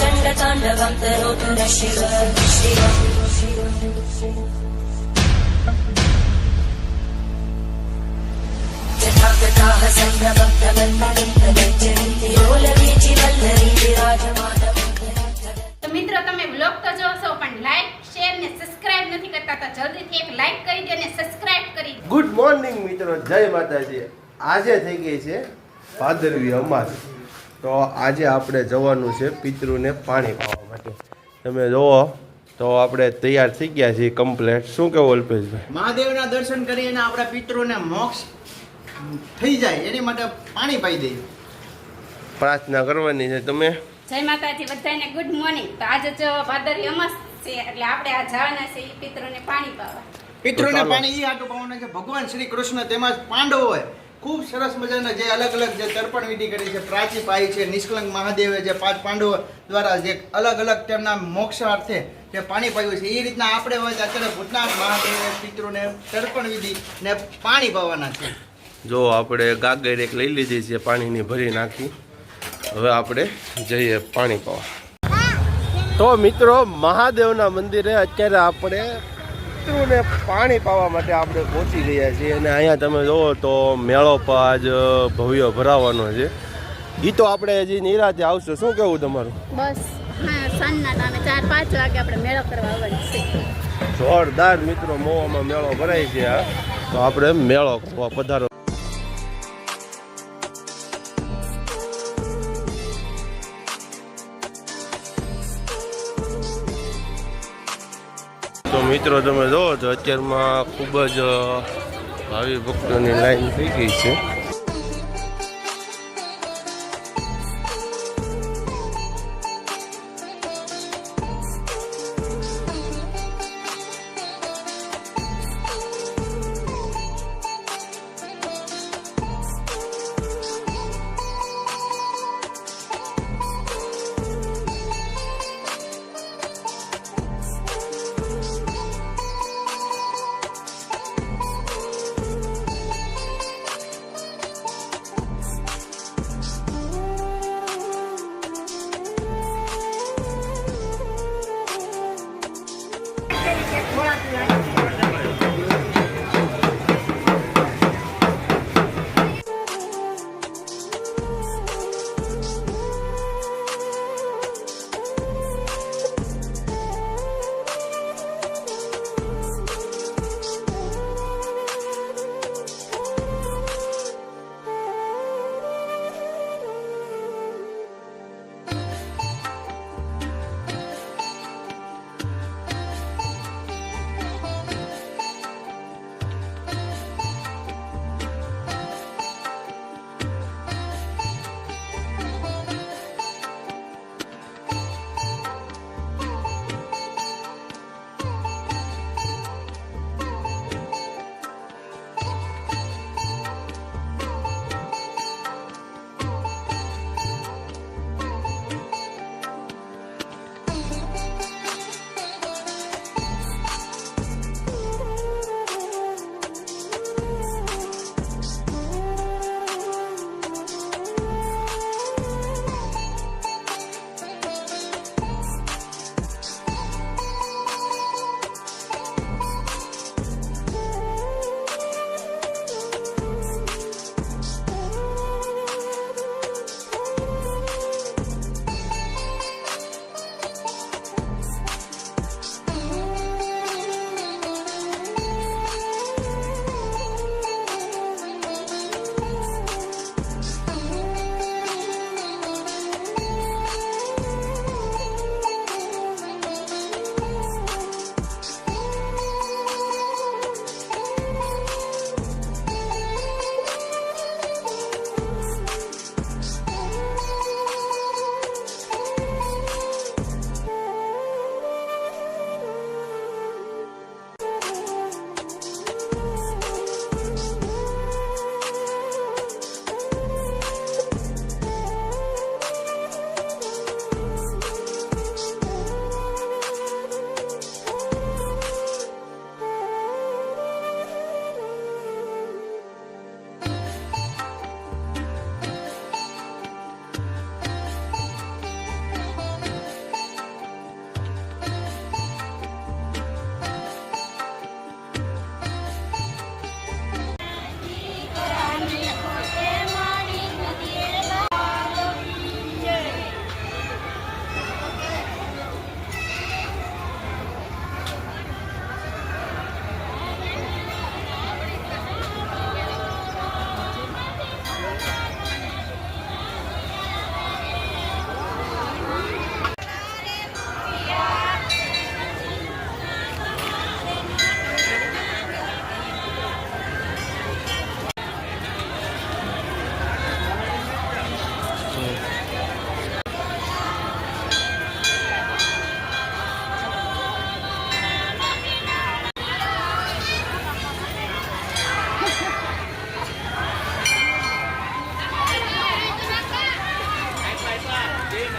चण्डताण्डवं तनोतु नः शिव यथागताः संभ्रमप्रबन्धनिन्दगच्छन्ति लोलवीचिवल्लरी विराजमानम्। તો મિત્રો તમે બ્લોગ તો જોવો છો પણ લાઈક શેર ને સબસ્ક્રાઇબ નથી કરતા તો જલ્દીથી એક લાઈક કરી દો ને સબસ્ક્રાઇબ કરી દો। ગુડ મોર્નિંગ મિત્રો, જય માતાજી। આજે થઈ ગઈ છે ભાદરવી અમાસ, તો આજે આપણે જવાનું છે પિતૃને પાણી પાવા માટે। તમે જોવો તો આપણે તૈયાર થઈ ગયા છીએ કમ્પ્લીટ। શું કહેવું અલ્પેશભાઈ? મહાદેવના દર્શન કરીને આપણા પિતૃને મોક્ષ થઈ જાય એની માટે પાણી પાઈ દઈએ, પ્રાર્થના કરવાની છે। તમે જય માતાજી બધાને ગુડ મોર્નિંગ। તો આજે જો ભાદરવી અમાસ છે એટલે આપણે આ જવાના છે ઈ પિતૃને પાણી પાવા। પિતૃને પાણી ઈ હાટું પાવાના છે ભગવાન શ્રી કૃષ્ણ તેમજ પાંડવોએ ખૂબ સરસ મજાના જે અલગ અલગ જે તર્પણ વિધિ કરી છે, પ્રાચી પાઈ છે, નિષ્કલંક મહાદેવે જે 5 પાંડવો દ્વારા જે અલગ અલગ તેમના મોક્ષાર્થે જે પાણી પાયું છે, એ રીતના આપણે હોય અત્યારે ભૂતનાથ મહાદેવે પિતૃને તર્પણ વિધિ ને પાણી પાવાના છે। જો આપણે ગાગર એક લઈ લીધી છે, પાણીની ભરી નાખી। હવે આપણે જઈએ પાણી પાવા। તો મિત્રો મહાદેવના મંદિરે અત્યારે આપણે પિતૃને પાણી પાવા માટે આપણે પહોંચી ગયા છીએ અને અહીંયા તમે જુઓ તો મેળો આજ ભવ્ય ભરાવાનો છે। એ તો આપણે હજી નિરાતે આવશું। શું કહેવું તમારું? બસ હા, સાંજના ટાઈમે 4-5 વાગે આપણે મેળો કરવા આવવાનું છે। જોરદાર મિત્રો, મોવામાં મેળો ભરાય છે। તો આપણે મેળો કરવા પધારો। તો મિત્રો તમે જુઓ તો અત્યારમાં ખૂબ જ ભાવિ ભક્તોની લાઈન થઈ ગઈ છે।